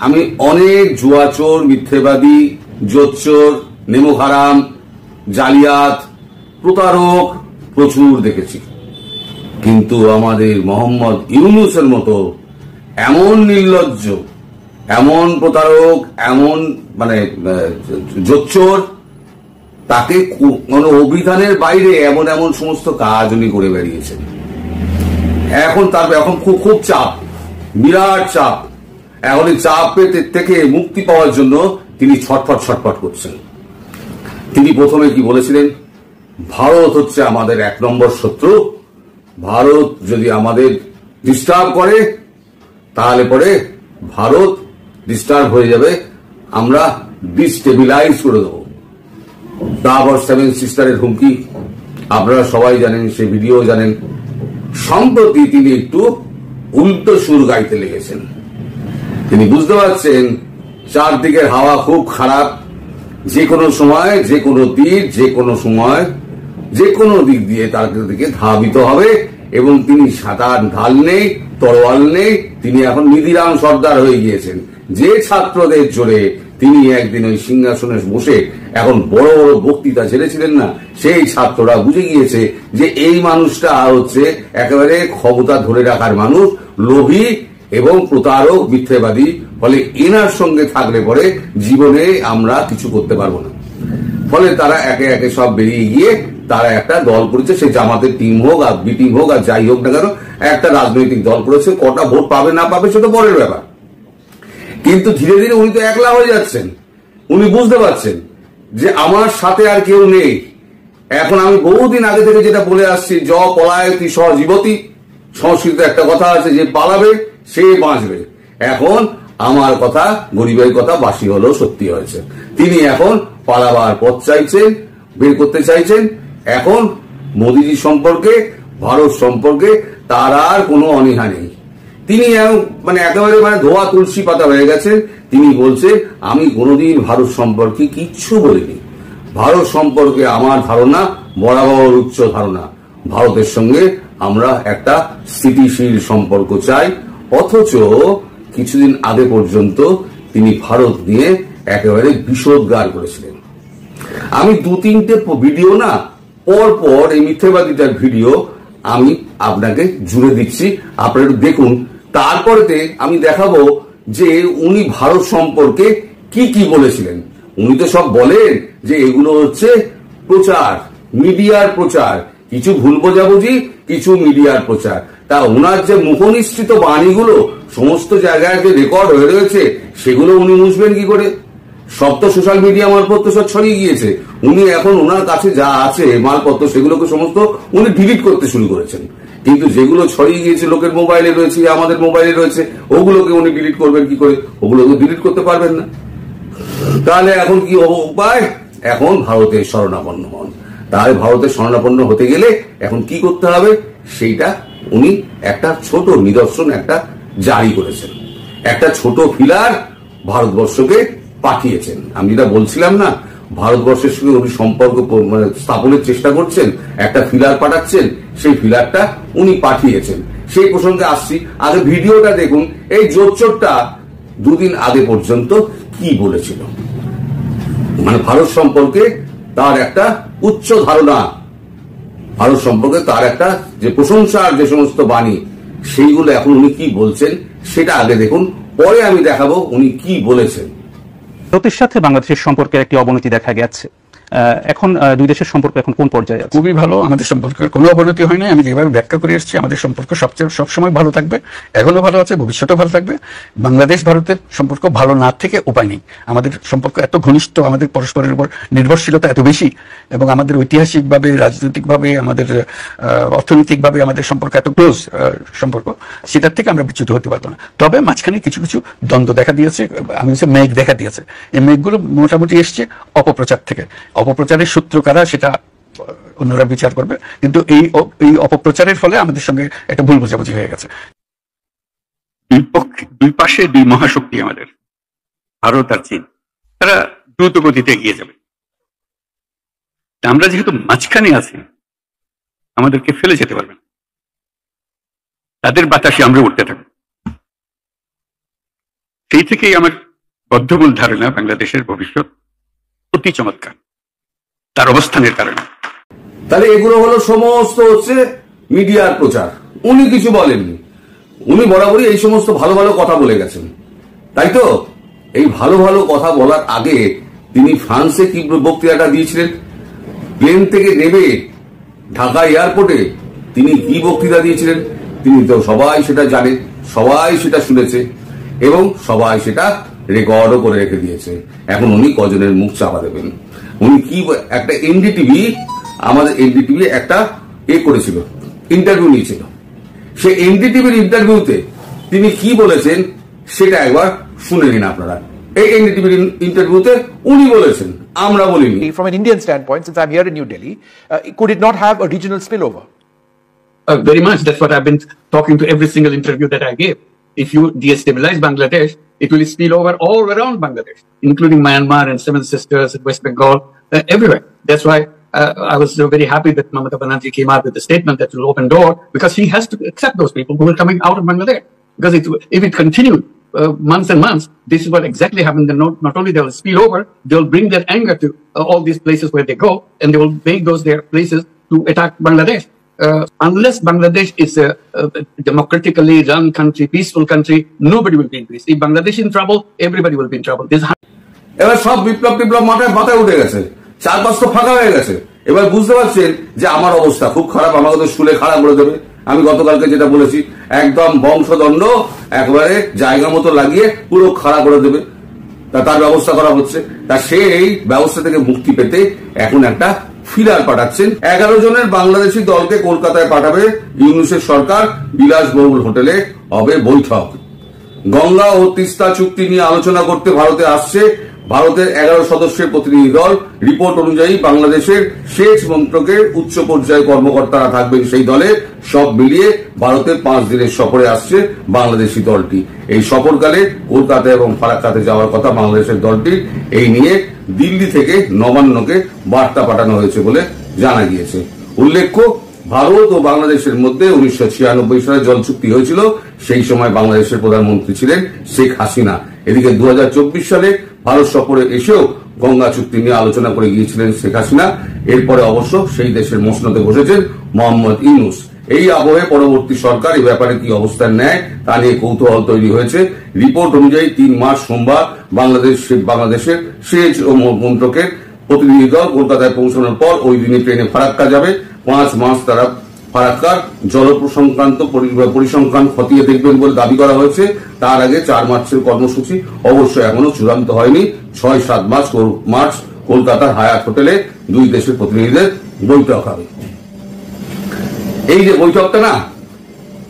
আমি অনেক জুয়াচোর, মিথ্যেবাদী, জোচ্চোর, নেমোহারাম, জালিয়াত, প্রতারক প্রচুর দেখেছি, কিন্তু আমাদের মোহাম্মদ ইউনূসের মতো এমন নির্লজ্জ, এমন প্রতারক, এমন জোচ্চোর, তাকে মানে অভিধানের বাইরে এমন এমন সমস্ত কাজ উনি করে বেরিয়েছেন। এখন খুব চাপ, বিরাট চাপ। এখন এই চাপের থেকে মুক্তি পাওয়ার জন্য তিনি ছটফট করছেন। তিনি প্রথমে কি বলেছিলেন? ভারত হচ্ছে আমাদের 1 নম্বর শত্রু। ভারত যদি আমাদের ডিস্টার্ব করে তাহলে পরে ভারত ডিস্টার্ব হয়ে যাবে, আমরা ডিস্টেবিলাইজ করে দেব। তারপর 7 সিস্টারের হুমকি আপনারা সবাই জানেন, সে ভিডিও জানেন। সম্প্রতি তিনি একটু উল্টো সুর গাইতে লেগেছেন। তিনি বুঝতে পারছেন চারদিকের হাওয়া খুব খারাপ, যে কোনো সময়, যে কোনো তীর, যে কোনো সময়, যে কোনো দিক দিয়ে তার দিকে ধাবিত হবে। এবং তিনি সাঁতার ঢাল নেই, তরোয়াল নেই, তিনি এখন নিধিরাম সর্দার হয়ে গিয়েছেন। যে ছাত্রদের জোরে তিনি একদিন ওই সিংহাসনে বসে এখন বড় বড় বক্তৃতা ছেড়েছিলেন না, সেই ছাত্ররা বুঝে গিয়েছে যে এই মানুষটা হচ্ছে একেবারে ক্ষমতা ধরে রাখার মানুষ, লোভী এবং প্রতারক, মিথ্যেবাদী। ফলে এনার সঙ্গে থাকলে পরে জীবনে আমরা কিছু করতে পারবো না। ফলে তারা একে একে সব বেরিয়ে গিয়ে তারা একটা দল করেছে, সে জামাতের টিম হোক আর বি টিম হোক আর যাই হোক না কেন, একটা রাজনৈতিক দল করেছে। কটা ভোট পাবে না পাবে সেটা পরের ব্যাপার, কিন্তু ধীরে ধীরে উনি তো একলা হয়ে যাচ্ছেন। উনি বুঝতে পারছেন যে আমার সাথে আর কেউ নেই। এখন আমি বহুদিন আগে থেকে যেটা বলে আসছি, য পলায়তি স জীবতি, সংস্কৃতে একটা কথা আছে, যে পালাবে সে বাঁচবে। এখন আমার কথা, গরিবের কথা বাসি হলেও সত্যি হয়েছে। তিনি এখন পালাবার পথ চাইছেন, বের করতে চাইছেন। এখন মোদীজি সম্পর্কে, ভারত সম্পর্কে তার আর কোনো অনীহা নেই। তিনি একেবারে ধোয়া তুলসী পাতা হয়ে গেছেন। তিনি বলছেন আমি কোনোদিন ভারত সম্পর্কে কিচ্ছু বলিনি। ভারত সম্পর্কে আমার ধারণা বরাবর উচ্চ ধারণা। ভারতের সঙ্গে আমরা একটা স্থিতিশীল সম্পর্ক চাই। অথচ কিছুদিন আগে পর্যন্ত তিনি ভারত নিয়ে একেবারে বিষোদ্গার করেছিলেন। আমি 2-3টে ভিডিও না পর পর এই মিথ্যেবাদীটার ভিডিও আমি আপনাকে জুড়ে দিচ্ছি, আপনারা একটু দেখুন। তারপরেতে আমি দেখাবো যে উনি ভারত সম্পর্কে কি কি বলেছিলেন। উনি তো সব বলেন যে এগুলো হচ্ছে প্রচার, মিডিয়ার প্রচার, কিছু ভুল বোঝাবুঝি, কিছু মিডিয়ার প্রচার। তা ওনার যে মুখনিসৃত বাণীগুলো সমস্ত জায়গায় রেকর্ড হয়ে রয়েছে, সেগুলো উনি মুছবেন কি করে? সব তো সোশ্যাল মিডিয়া মারফত সব ছড়িয়ে গিয়েছে। উনি এখন ওনার কাছে যা আছে মালপত্র, সেগুলোকে সমস্ত উনি ডিলিট করতে শুরু করেছেন। কিন্তু যেগুলো ছড়িয়ে গিয়েছে লোকের মোবাইলে রয়েছে, আমাদের মোবাইলে রয়েছে, ওগুলোকে উনি ডিলিট করবেন কি করে? ওগুলোকে ডিলিট করতে পারবেন না। তাহলে এখন কি উপায়? এখন ভারতের শরণাপন্ন হন। তাহলে ভারতের শরণাপন্ন হতে গেলে এখন কি করতে হবে সেইটা উনি একটা ছোট নিদর্শন একটা জারি করেছেন। একটা ছোট ফিলার ভারতবর্ষকে পাঠিয়েছেন। আমি যেটা বলছিলাম না, ভারতবর্ষের সঙ্গে উনি সম্পর্ক স্থাপনের চেষ্টা করছেন, একটা ফিলার পাঠাচ্ছেন, সেই ফিলারটা উনি পাঠিয়েছেন। সেই প্রসঙ্গে আসছি। আগে ভিডিওটা দেখুন। এই জোচ্চোরটা 2 দিন আগে পর্যন্ত কি বলেছিল, ভারত সম্পর্কে তার একটা উচ্চ ধারণা, ভারত সম্পর্কে তার একটা যে প্রশংসার যে সমস্ত বাণী, সেইগুলো এখন উনি কি বলছেন সেটা আগে দেখুন, পরে আমি দেখাবো উনি কি বলেছেন। ভারতের সাথে বাংলাদেশের সম্পর্কের একটি অবনতি দেখা গেছে। এখন দুই দেশের সম্পর্ক এখন কোন পর্যায়ে আছে? খুবই ভালো। আমাদের সম্পর্কের কোনো অবনতি হয় না। আমি যেভাবে ব্যাখ্যা করে এসেছি, আমাদের সম্পর্ক সবসময় ভালো থাকবে, এখনো ভালো আছে, ভবিষ্যতেও ভালো থাকবে। বাংলাদেশ ভারতের সম্পর্ক ভালো না থেকে উপায় নেই। আমাদের সম্পর্ক এত ঘনিষ্ঠ, আমাদের পরস্পরের উপর নির্ভরশীলতা এত বেশি, এবং আমাদের ঐতিহাসিকভাবে, রাজনৈতিকভাবে, আমাদের অর্থনৈতিকভাবে আমাদের সম্পর্ক এত ক্লোজ সম্পর্ক, সেটার থেকে আমরা বিচ্যুত হতে পারবো না। তবে মাঝখানে কিছু কিছু দ্বন্দ্ব দেখা দিয়েছে, আমি হচ্ছে মেঘ দেখা দিয়েছে। এই মেঘগুলো মোটামুটি এসছে অপপ্রচার থেকে। অপপ্রচারের সূত্র কারা সেটা অন্যরা বিচার করবে, কিন্তু এই অপপ্রচারের ফলে আমাদের সঙ্গে একটা ভুল বোঝাবুঝি হয়ে গেছে। দুই পাশে 2 মহাশক্তি আমাদের, ভারত আর চীন, তারা দ্রুত গতিতে এগিয়ে যাবে। আমরা যেহেতু মাঝখানে আছি, আমাদেরকে ফেলে যেতে পারবেন। তাদের বাতাসে আমরা উঠতে থাকবো। সেই থেকেই আমার বদ্ধমূল ধারণা বাংলাদেশের ভবিষ্যৎ অতি চমৎকার তার অবস্থানের কারণে। তাহলে এগুলো হলো সমস্ত হচ্ছে মিডিয়ার প্রচার। উনি কিছু বলেননি, উনি বরাবরই এই সমস্ত ভালো ভালো কথা বলে গেছেন, তাই তো? এই ভালো ভালো কথা বলার আগে তিনি ফ্রান্সে কি বক্তৃতাটা দিয়েছিলেন, প্লেন থেকে নেমে ঢাকা এয়ারপোর্টে তিনি কি বক্তৃতা দিয়েছিলেন, তিনি তো সবাই সেটা জানে, সবাই সেটা শুনেছে এবং সবাই সেটা রেকর্ডও করে রেখে দিয়েছে। এখন উনি কজনের মুখ চাপা দেবেন? উনি কি একটা এনডিটিভি, আমাদের এনডিটিভি একটা করেছিল, ইন্টারভিউ নিয়েছিল। সে এনডিটিভির ইন্টারভিউতে তিনি কি বলেছেন সেটা একবার শুনে নিন আপনারা। এই এনডিটিভির ইন্টারভিউতে উনি বলেছেন, আমরা বলিনি। From an Indian standpoint, since I'm here in New Delhi, could it not have a regional spillover? Very much. That's what I've been talking to every single interview that I gave. If you destabilize Bangladesh, it will spill over all around Bangladesh, including Myanmar and Seven Sisters and West Bengal, everywhere. That's why I was very happy that Mamata Banerjee came out with the statement that will open door, because he has to accept those people who are coming out of Bangladesh. Because if it continued months and months, this is what exactly happened. Then not only they will spill over, they will bring their anger to all these places where they go, and they will make those their places to attack Bangladesh. Unless Bangladesh is a democratically run country, peaceful country, nobody will be in peace. If Bangladesh is in trouble, everybody will be in trouble. এবার সব বিপ্লব মাথায় উঠে গেছে, চারপাশ তো ফাঁকা হয়ে গেছে। এবার বুঝতে পারছেন যে আমার অবস্থা খুব খারাপ, আমাকে তো শুলে খারাপ করে দেবে। আমি গতকালকে যেটা বলেছি, একদম বংশদণ্ড একেবারে জায়গা মতো লাগিয়ে পুরো খারাপ করে দেবে, তার ব্যবস্থা করা হচ্ছে। তা সেই ব্যবস্থা থেকে মুক্তি পেতে এখন একটা ফিলার পাঠাচ্ছেন। 11 জনের বাংলাদেশি দলকে কলকাতায় পাঠাবে ইউনূসের সরকার। বিলাসবহুল হোটেলে হবে বৈঠক। গঙ্গা ও তিস্তা চুক্তি নিয়ে আলোচনা করতে ভারতে আসছে ভারতের 11 সদস্যের প্রতিনিধি দল। রিপোর্ট অনুযায়ী বাংলাদেশের সেচ মন্ত্রকের উচ্চ পর্যায়ে কর্মকর্তারা থাকবেন সেই দলে। সব মিলিয়ে ভারতে 5 দিনের সফরে আসছে বাংলাদেশি দলটি। এই সফরকালে কলকাতা এবং ফারাক্কাতে যাওয়ার কথা বাংলাদেশের দলটির। এই নিয়ে দিল্লি থেকে নবান্নকে বার্তা পাঠানো হয়েছে বলে জানা গিয়েছে। উল্লেখ্য, ভারত ও বাংলাদেশের মধ্যে 1996 সালে জল চুক্তি হয়েছিল। সেই সময় বাংলাদেশের প্রধানমন্ত্রী ছিলেন শেখ হাসিনা। এদিকে 2024 সালে ভারত সফরে এসেও গঙ্গা চুক্তি নিয়ে আলোচনা করে গিয়েছিলেন শেখ হাসিনা। এরপরে অবশ্য সেই দেশের মসনদে বসেছেন মোহাম্মদ ইউনূস। এই আবহে পরবর্তী সরকার এই ব্যাপারে কি অবস্থান নেয় তা নিয়ে কৌতূহল তৈরি হয়েছে। রিপোর্ট অনুযায়ী 3 মার্চ সোমবার বাংলাদেশের সেচ ও মন্ত্রকের প্রতিনিধি দল কলকাতায় পৌঁছানোর পর ওই দিনই ট্রেনে ফারাক্কা যাবে। 5 মার্চ তারা ফারাক্কার জল সংক্রান্ত পরিসংখ্যান খতিয়ে দেখবেন বলে দাবি করা হয়েছে। তার আগে 4 মার্চের কর্মসূচি অবশ্য এখনো চূড়ান্ত হয়নি। 6-7 মার্চ কলকাতার হায়াত হোটেলে দুই দেশের প্রতিনিধিদের বৈঠক হবে। এই যে বৈঠকটা না,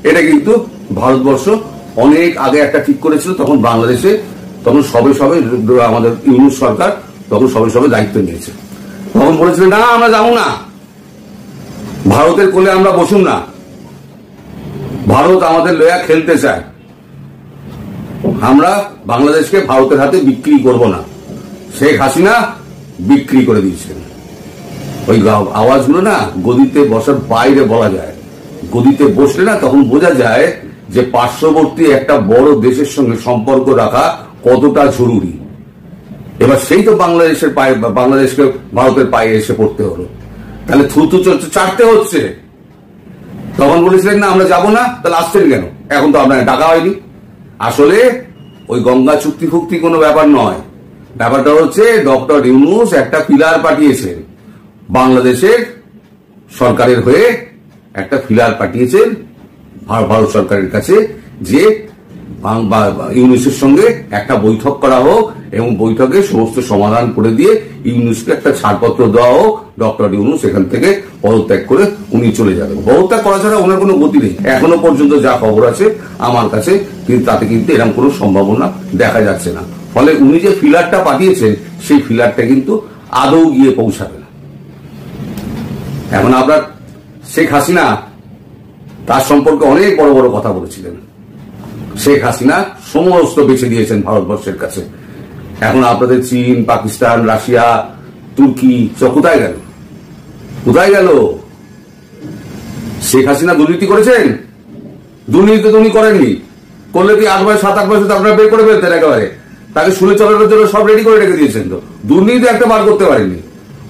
এটা কিন্তু ভারতবর্ষ অনেক আগে একটা ঠিক করেছিল। তখন বাংলাদেশে সবে আমাদের ইউনূস সরকার সবে দায়িত্ব নিয়েছে। তখন বলেছিলেন না, আমরা যাবো না, ভারতের কোলে আমরা বসুন না, ভারত আমাদের লয়া খেলতে চায়, আমরা বাংলাদেশকে ভারতের হাতে বিক্রি করব না। শেখ হাসিনা বিক্রি করে দিয়েছেন। ওই আওয়াজগুলো না গদিতে বসার বাইরে বলা যায়। গদিতে বসলে না তখন বোঝা যায় যে পার্শ্ববর্তী একটা বড় দেশের সঙ্গে সম্পর্ক রাখা কতটা জরুরি। এবার সেই তো বাংলাদেশকে ভারতের পায়ে এসে পড়তে হলো, তাহলে থুতু চাটতে হচ্ছে। তখন বলেছিলেন না আমরা যাব না, তাহলে আসছেন কেন? এখন তো আপনার ডাকা হয়নি। আসলে ওই গঙ্গা চুক্তি ফুক্তি কোনো ব্যাপার নয়। ব্যাপারটা হচ্ছে ডক্টর ইউনূস একটা ফিলার পাঠিয়েছেন, বাংলাদেশের সরকারের হয়ে একটা ফিলার পাঠিয়েছেন ভারত সরকারের কাছে যে ইউনূসের সঙ্গে একটা বৈঠক করা হোক এবং বৈঠকে সমস্ত সমাধান করে দিয়ে ইউনূসকে একটা ছাড়পত্র দেওয়া হোক। ডক্টর ইউনূস এখান থেকে পদত্যাগ করে উনি চলে যাবেন। পদত্যাগ করা ছাড়া ওনার কোনো গতি নেই। এখনো পর্যন্ত যা খবর আছে আমার কাছে, কিন্তু তাতে কিন্তু এরকম কোনো সম্ভাবনা দেখা যাচ্ছে না। ফলে উনি যে ফিলারটা পাঠিয়েছেন সেই ফিলারটা কিন্তু আদৌ গিয়ে পৌঁছাবে না। এখন আপনার শেখ হাসিনা তার সম্পর্কে অনেক বড় বড় কথা বলেছিলেন। শেখ হাসিনা সমস্ত বেছে দিয়েছেন ভারতবর্ষের কাছে। এখন আপনাদের চীন, পাকিস্তান, রাশিয়া, তুর্কি কোথায় গেল? কোথায় গেল? শেখ হাসিনা দুর্নীতি করেছেন? দুর্নীতি তো উনি করেননি। করলে কি 8 মাস 7-8 মাসে তো আপনারা বের করে ফেলতেন একেবারে। তাকে শুলে চলানোর জন্য সব রেডি করে রেখে দিয়েছেন, তো দুর্নীতি একটা বার করতে পারেননি।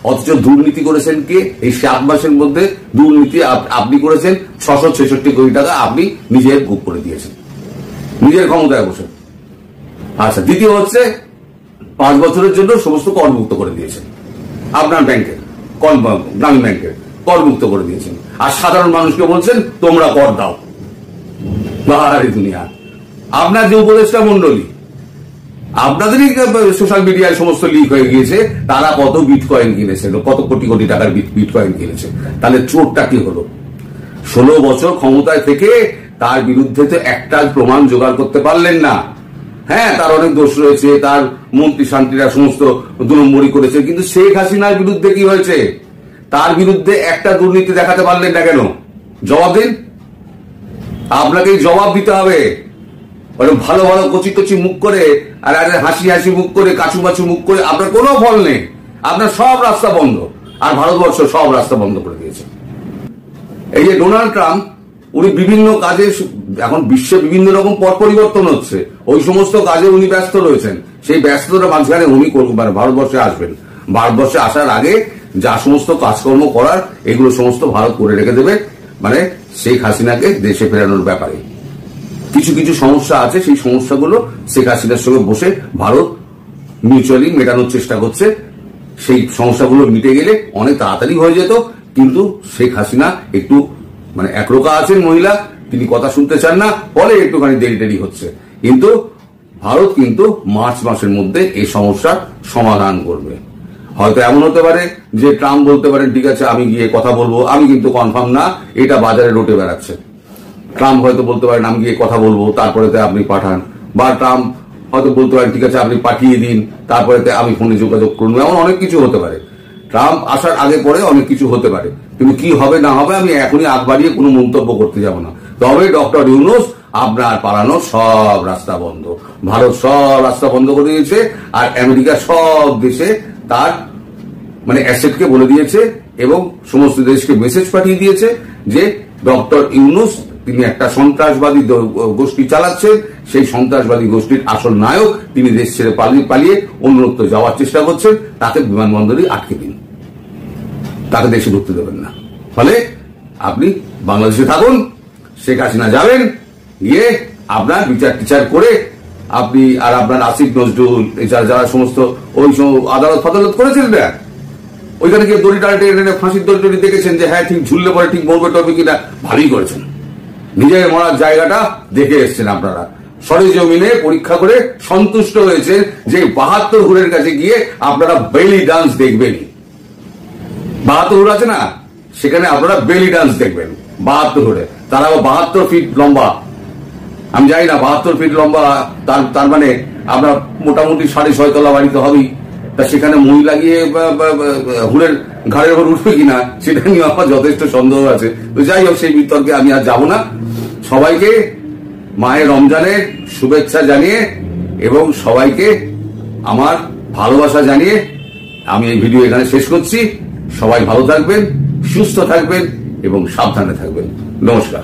অথচ দুর্নীতি করেছেন কে? এই 7 মাসের মধ্যে দুর্নীতি আপনি করেছেন 666 কোটি টাকা আপনি নিজের বুক করে দিয়েছেন, নিজের ক্ষমতায় বসে। আচ্ছা, দ্বিতীয় হচ্ছে 5 বছরের জন্য সমস্ত করমুক্ত করে দিয়েছেন, আপনার ব্যাংকের গ্রামীণ ব্যাংকের করমুক্ত করে দিয়েছেন। আর সাধারণ মানুষকে বলছেন তোমরা কর দাও। বাহারি দুনিয়া। আপনার যে উপদেষ্টা মন্ডলী, আপনাদেরই সোশ্যাল মিডিয়ায় সমস্ত লিক হয়ে গিয়েছে, তারা কত বিটকয়েন কিনেছে, কত কোটি কোটি টাকার বিটকয়েন কিনেছে। তাহলে চোরটা কি হলো? 16 বছর ক্ষমতায় থেকে তার বিরুদ্ধে তো একটা প্রমাণ জোগাড় করতে পারলেন না। হ্যাঁ, তার অনেক দোষ রয়েছে, তার মন্ত্রী শান্তিরা সমস্ত 2 নম্বরই করেছে, কিন্তু শেখ হাসিনার বিরুদ্ধে কি হয়েছে? তার বিরুদ্ধে একটা দুর্নীতি দেখাতে পারলেন না কেন? জবাব দিন, আপনাকেই জবাব দিতে হবে। ভালো ভালো কচি কচি মুখ করে আর হাসি হাসি মুখ করে কাছু মুখ করে আপনার কোনো ফল নেই, আপনার সব রাস্তা বন্ধ। আর ভারতবর্ষ সব রাস্তা বন্ধ করে দিয়েছে। এই যে ডোনাল্ড ট্রাম্প, উনি বিভিন্ন কাজে, এখন বিশ্বে বিভিন্ন রকম পট পরিবর্তন হচ্ছে, ওই সমস্ত কাজে উনি ব্যস্ত রয়েছেন। সেই ব্যস্ততার মাঝখানে উনি ভারতবর্ষে আসবেন। ভারতবর্ষে আসার আগে যা সমস্ত কাজকর্ম করার, এগুলো সমস্ত ভারত করে রেখে দেবে, মানে শেখ হাসিনাকে দেশে ফেরানোর ব্যাপারে। কিছু কিছু সমস্যা আছে, সেই সমস্যাগুলো শেখ হাসিনার সঙ্গে বসে ভারত মিউচুয়ালি মেটানোর চেষ্টা করছে। সেই সমস্যাগুলো মিটে গেলে অনেক তাড়াতাড়ি হয়ে যেত, কিন্তু শেখ হাসিনা একটু মানে একরোকা আছেন মহিলা, তিনি কথা শুনতে চান না, ফলে একটুখানি দেরি হচ্ছে। কিন্তু ভারত কিন্তু মার্চ মাসের মধ্যে এই সমস্যার সমাধান করবে। হয়তো এমন হতে পারে যে ট্রাম্প বলতে পারেন ঠিক আছে আমি গিয়ে কথা বলবো, আমি কিন্তু কনফার্ম না, এটা বাজারে রটে বেড়াচ্ছে। ট্রাম্প হয়তো বলতে পারেন আমি গিয়ে কথা বলবো, তারপরে আপনি পাঠান। বা ট্রাম্প হয়তো বলতে পারেন ঠিক আছে আপনি পাঠিয়ে দিন, তারপরে আমি ফোনে যোগাযোগ করবো। এমন অনেক কিছু হতে পারে, ট্রাম্প আসার আগে পরে অনেক কিছু হতে পারে। কিন্তু কি হবে না হবে আমি এখনই আগ বাড়িয়ে কোনো মন্তব্য করতে যাব না। তবে ডক্টর ইউনূস আপনার পালানো সব রাস্তা বন্ধ, ভারত সব রাস্তা বন্ধ করে দিয়েছে। আর আমেরিকা সব দেশে তার মানে অ্যাসেটকে বলে দিয়েছে এবং সমস্ত দেশকে মেসেজ পাঠিয়ে দিয়েছে যে ডক্টর ইউনূস তিনি একটা সন্ত্রাসবাদী গোষ্ঠী চালাচ্ছেন, সেই সন্ত্রাসবাদী গোষ্ঠীর আসল নায়ক, তিনি দেশ ছেড়ে পালিয়ে অন্যত্র যাওয়ার চেষ্টা করছেন, তাকে বিমানবন্দরে আটকে দিন, তাকে দেশে ঢুকতে দেবেন না। ফলে আপনি বাংলাদেশে থাকুন, শেখ হাসিনা যাবেন, গিয়ে আপনার বিচার করে আপনি আর আপনার আসিফ নজরুল যারা সমস্ত ওই আদালত ফাদালত করেছিলেন না, ওইখানে গিয়ে দড়ি টানে ফাঁসির দড়ি দেখেছেন যে হ্যাঁ ঠিক ঝুললে পরে ঠিক মরবে টরবে কিনা, ভালোই করেছেন। নিজের মরার জায়গাটা দেখে এসছেন আপনারা, সরেজমিনে পরীক্ষা করে সন্তুষ্ট হয়েছে যে 72 হুরের কাছে গিয়ে আপনারা বেলি ডান্স দেখবেনই। 72 হুর আছে না, সেখানে আপনারা বেলি ডান্স দেখবেন 72 হুরে। তারাও 72 ফিট লম্বা, আমি জানি না 72 ফিট লম্বা তার মানে আপনার মোটামুটি 6.5 তলা বাড়িতে হবেই। তা সেখানে মই লাগিয়ে হুরের ঘাড়ের উপর উঠবে কিনা সেটা নিয়ে আমার যথেষ্ট সন্দেহ আছে। তো যাই হোক, সেই বিতর্কে আমি আর যাব না। সবাইকে মায়ের রমজানের শুভেচ্ছা জানিয়ে এবং সবাইকে আমার ভালোবাসা জানিয়ে আমি এই ভিডিও এখানে শেষ করছি। সবাই ভালো থাকবেন, সুস্থ থাকবেন এবং সাবধানে থাকবেন। নমস্কার।